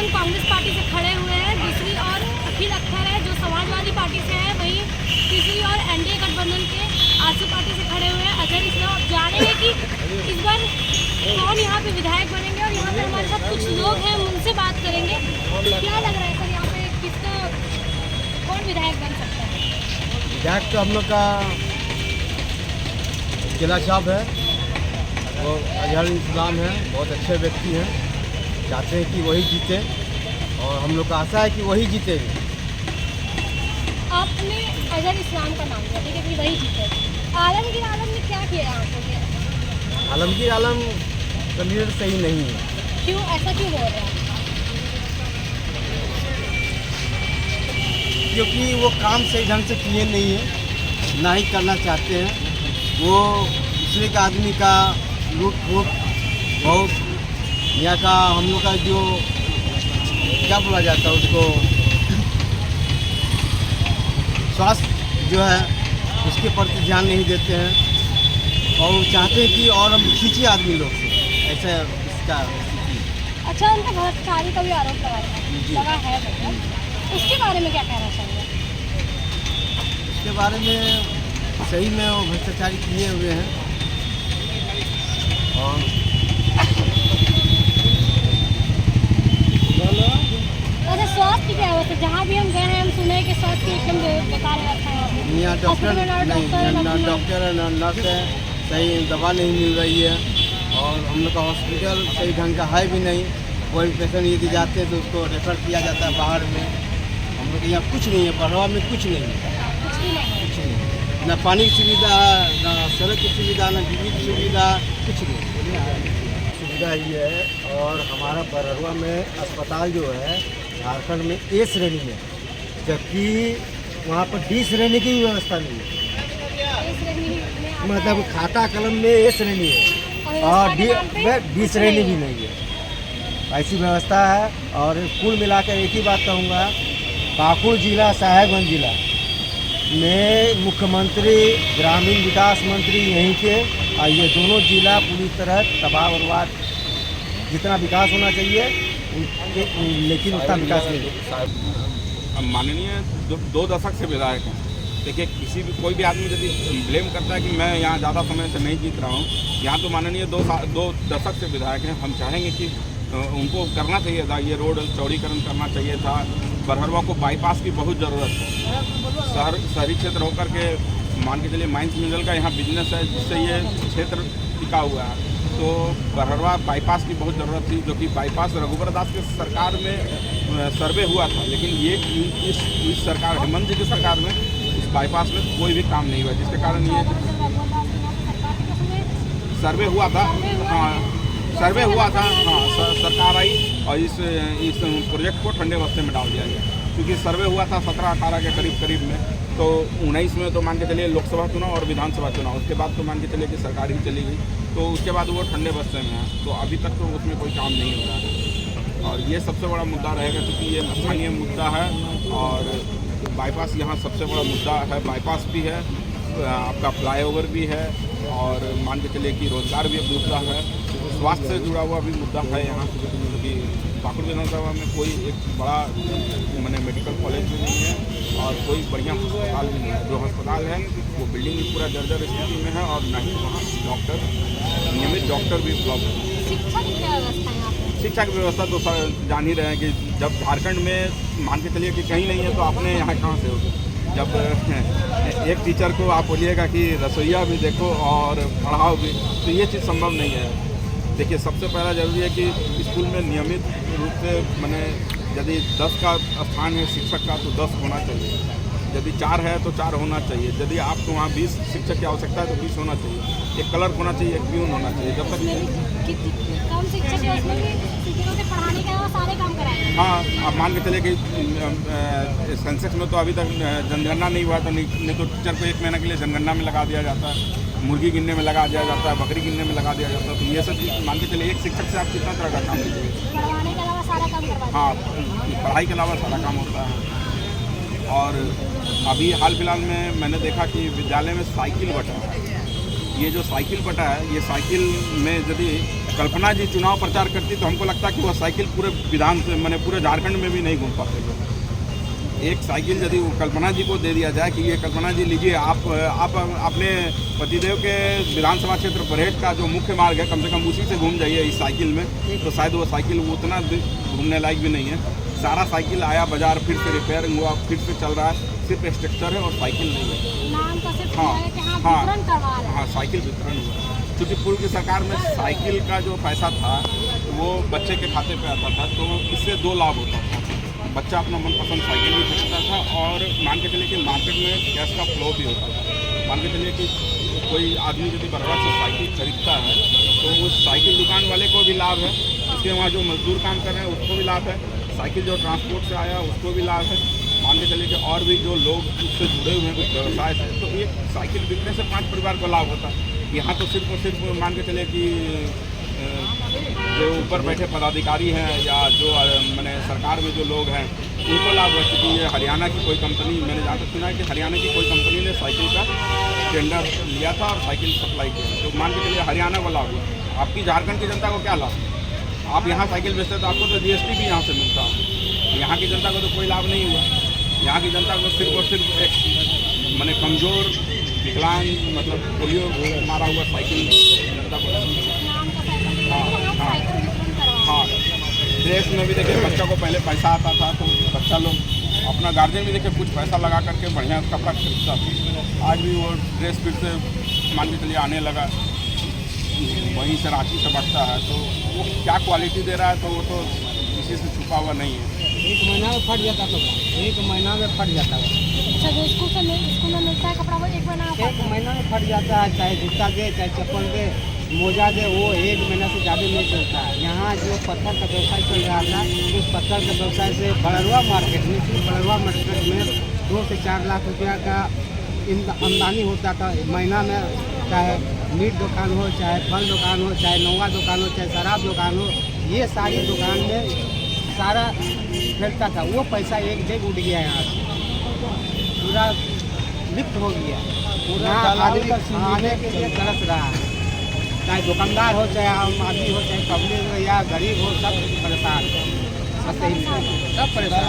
आलम Congress party से खड़े हुए हैं, दूसरी ओर अखिल अख्तर है जो समाजवादी पार्टी से है, वहीं तीसरी ओर एनडीए गठबंधन के आजसू पार्टी से खड़े हुए हैं अजहर इस्लाम। अब जानेंगे कि इस बार कौन यहाँ पे विधायक बनेंगे और यहाँ पे हमारे साथ कुछ लोग हैं, उनसे बात करेंगे। क्या लग रहा है सर यहाँ पे किसका कौन विधायक बन सकता है? विधायक तो हम लोग का जिला साहब है, वो अजहर इस्लाम है, बहुत अच्छे व्यक्ति हैं, चाहते हैं कि वही जीते और हम लोग का आशा है कि वही जीतेंगे। आपने अजहर इस्लाम का नाम लिया, ठीक है कि वही जीते। आलमगीर आलम ने क्या किया यहाँ पे? आलमगीर आलम कैंडिडेट सही नहीं है। क्यों, ऐसा क्यों बोल रहे हैं? क्योंकि वो काम सही ढंग से किए नहीं है, ना ही करना चाहते हैं। वो दूसरे के आदमी का लूट फूट बहुत, यहाँ का हम लोग का जो क्या बोला जाता है उसको, स्वास्थ्य जो है उसके प्रति ध्यान नहीं देते हैं और वो चाहते हैं कि और हम खींचे आदमी लोग से, ऐसा इसका स्थिति। अच्छा, उनका भ्रष्टाचारी का भी आरोप लगा है, उसके बारे में क्या कहना चाहिए? उसके बारे में सही में वो भ्रष्टाचारी किए हुए हैं और अच्छा, स्वास्थ्य की क्या है? जहाँ भी हम गए हैं हम सुने कि स्वास्थ्य एकदम बेकार रखा है। यहाँ डॉक्टर नहीं, डॉक्टर है नर्स है, सही दवा नहीं मिल रही है और हम लोग का हॉस्पिटल सही ढंग का है भी नहीं। कोई पेशेंट यदि जाते हैं तो उसको रेफर किया जाता है बाहर में। हम लोग यहाँ कुछ नहीं है, बड़वा में कुछ नहीं है, कुछ नहीं, ना पानी की सुविधा है, ना सड़क की सुविधा, ना बिजली की सुविधा, कुछ नहीं सुविधा ही है। और हमारा बरहवा में अस्पताल जो है झारखंड में ए श्रेणी में, जबकि वहाँ पर डी श्रेणी की व्यवस्था नहीं है। मतलब खाता कलम में ए श्रेणी है और डी श्रेणी भी नहीं है, ऐसी व्यवस्था है। और कुल मिलाकर एक ही बात कहूँगा, पाकुड़ जिला साहेबगंज जिला में मुख्यमंत्री ग्रामीण विकास मंत्री यहीं के, और ये दोनों जिला पूरी तरह तबाह बर्बाद, जितना विकास होना चाहिए लेकिन उतना विकास नहीं। माननीय 2 दशक से विधायक हैं। देखिए, किसी भी कोई भी आदमी यदि ब्लेम करता है कि मैं यहाँ ज़्यादा समय से नहीं जीत रहा हूँ, यहाँ तो माननीय 2 दशक से विधायक हैं। हम चाहेंगे कि उनको करना चाहिए था, ये रोड चौड़ीकरण करना चाहिए था। बरहरवा को बाईपास की बहुत ज़रूरत है। शहरी क्षेत्र होकर के मान के चलिए माइंस मिनरल का यहाँ बिजनेस है, जिससे ये क्षेत्र टिका हुआ है। तो बरहरवा बाईपास की बहुत ज़रूरत थी, जो कि बाईपास रघुवर दास के सरकार में सर्वे हुआ था, लेकिन ये इस सरकार, हेमंत जी की सरकार में इस बाईपास में कोई भी काम नहीं हुआ, जिसके कारण ये सर्वे हुआ था। हाँ, सर्वे हुआ था, हाँ, सरकार आई और इस प्रोजेक्ट को ठंडे बस्ते में डाल दिया गया, क्योंकि सर्वे हुआ था 17-18 के करीब में। तो 19 में तो मान के चलिए लोकसभा चुनाव और विधानसभा चुनाव, उसके बाद तो मान के चलिए कि सरकार ही चली गई, तो उसके बाद वो ठंडे बस्ते में है। तो अभी तक तो उसमें कोई काम नहीं हो रहा है और ये सबसे बड़ा मुद्दा रहेगा, क्योंकि ये स्थानीय मुद्दा है और बाईपास यहाँ सबसे बड़ा मुद्दा है। बाईपास भी है, आपका फ्लाईओवर भी है और मान के चलिए कि रोजगार भी मुद्दा है, स्वास्थ्य से जुड़ा हुआ भी मुद्दा है यहाँ, क्योंकि पाकुड़ विधानसभा में कोई एक बड़ा मैंने मेडिकल कॉलेज भी नहीं है और कोई बढ़िया अस्पताल भी नहीं है। जो अस्पताल है वो बिल्डिंग भी पूरा जर्जर स्थिति में है और ना ही वहाँ नियमित डॉक्टर भी उपलब्ध है। शिक्षा की व्यवस्था तो जान ही रहे हैं कि जब झारखंड में मान के चलिए कि कहीं नहीं है तो आपने यहाँ कहाँ से होगी। जब एक टीचर को आप बोलिएगा कि रसोईया भी देखो और पढ़ाओ भी, तो ये चीज़ संभव नहीं है। देखिए, सबसे पहला जरूरी है कि स्कूल में नियमित रूप से मैंने यदि 10 का स्थान है शिक्षक का तो 10 होना चाहिए, यदि 4 है तो 4 होना चाहिए, यदि आपको वहाँ 20 शिक्षक की आवश्यकता है तो 20 होना चाहिए, एक क्लर्क होना चाहिए, एक प्यून होना चाहिए। जब तक कम शिक्षक है उसमें भी शिक्षकों से पढ़ाने के अलावा सारे काम कराएंगे। हाँ, आप मान के चले कि सेंसेक्स में तो अभी तक जनगणना नहीं हुआ, तो नहीं तो टीचर को 1 महीना के लिए जनगणना में लगा दिया जाता है, मुर्गी गिनने में लगा दिया जाता है, बकरी गिनने में लगा दिया जाता है। तो ये सब चीज़ मान के चलिए एक शिक्षक से आप कितना तरह का काम कीजिए। पढ़ाने के अलावा सारा काम करवाते हैं। हाँ, पढ़ाई के अलावा सारा काम होता है। और अभी हाल फिलहाल में मैंने देखा कि विद्यालय में साइकिल बटा है। ये जो साइकिल बटा है, ये साइकिल में यदि कल्पना जी चुनाव प्रचार करती तो हमको लगता है कि वह साइकिल पूरे विधान से मैंने पूरे झारखंड में भी नहीं घूम पाते लोग। एक साइकिल यदि वो कल्पना जी को दे दिया जाए कि ये कल्पना जी लीजिए, आप अपने पतिदेव के विधानसभा क्षेत्र बरहेट का जो मुख्य मार्ग है कम से कम उसी से घूम जाइए इस साइकिल में, तो शायद वो साइकिल उतना घूमने लायक भी नहीं है। सारा साइकिल आया बाजार, फिर से रिपेयरिंग हुआ, फिर से चल रहा है, सिर्फ स्ट्रक्चर है और साइकिल नहीं है। नाम का सिर्फ हाँ, है कि हाँ हाँ, वितरण करवा रहे हैं। हाँ, साइकिल वितरण हुआ, क्योंकि पूर्व की सरकार में साइकिल का जो पैसा था वो बच्चे के खाते पे आता था, तो इससे दो लाभ होता था। बच्चा अपना मनपसंद साइकिल भी खरीदता था और मान के चलिए कि मार्केट में कैश का फ्लो भी होता था। मान के चलिए कि कोई आदमी यदि बरवा से साइकिल खरीदता है तो उस साइकिल दुकान वाले को भी लाभ है, उसके वहाँ जो मजदूर काम कर रहे हैं उसको भी लाभ है, साइकिल जो ट्रांसपोर्ट से आया उसको भी लाभ है। मान के चलिए कि और भी जो लोग उससे जुड़े हुए हैं कुछ व्यवसाय से, तो एक साइकिल बिकने से 5 परिवार को लाभ होता है। यहाँ तो सिर्फ और सिर्फ मान के चलिए कि जो ऊपर बैठे पदाधिकारी हैं या जो मैंने सरकार में जो लोग हैं उनको लाभ हो, चुकी है। हरियाणा की कोई कंपनी, मैंने जहाँ तक सुना है कि हरियाणा की कोई कंपनी ने साइकिल का टेंडर लिया था और साइकिल सप्लाई किया, तो मान के चलिए हरियाणा को लाभ हुआ। आपकी झारखंड की जनता को क्या लाभ? आप यहाँ साइकिल बेचते तो आपको तो GST भी यहाँ से मिलता है, यहाँ की जनता को तो कोई लाभ नहीं हुआ। यहाँ की जनता को सिर्फ और सिर्फ एक मैंने कमज़ोर विकलांग मतलब पोलियो मारा हुआ साइकिल जनता को। हाँ, ड्रेस में भी देखिए बच्चा को पहले पैसा आता था तो बच्चा लोग अपना गार्जियन भी देखिए कुछ पैसा लगा करके बढ़िया कपड़ा खरीदता था। आज भी वो ड्रेस फिर से मान के चलिए आने लगा, वहीं से रांची से बढ़ता है, तो वो क्या क्वालिटी दे रहा है तो वो तो किसी से छुपा हुआ नहीं है। 1 महीना में फट जाता तो 1 महीना में फट जाता है। अच्छा, जो स्कूल में मिलता है कपड़ा वो 1 महीना में 1 महीना में फट जाता है, चाहे जूता दे चाहे चप्पल दे मोजा दे, वो 1 महीना से ज़्यादा नहीं चलता है। यहाँ जो पत्थर का व्यवसाय चल रहा था उस पत्थर के व्यवसाय से बड़रवा मार्केट में, सिर्फ बड़रवा मार्केट में 2 से 4 लाख रुपया का आमदनी होता था महीना में। चाहे मीट दुकान हो, चाहे फल दुकान हो, चाहे नौवा दुकान हो, चाहे शराब दुकान हो, ये सारी दुकान में सारा फैलता था। वो पैसा एक जगह उठ गया, यहाँ से पूरा लिफ्ट हो गया, पूरा आदमी आने के लिए तरस रहा है। चाहे दुकानदार हो, चाहे आम आदमी हो, चाहे पब्लिक हो या गरीब हो, सब परेशान, सब परेशान।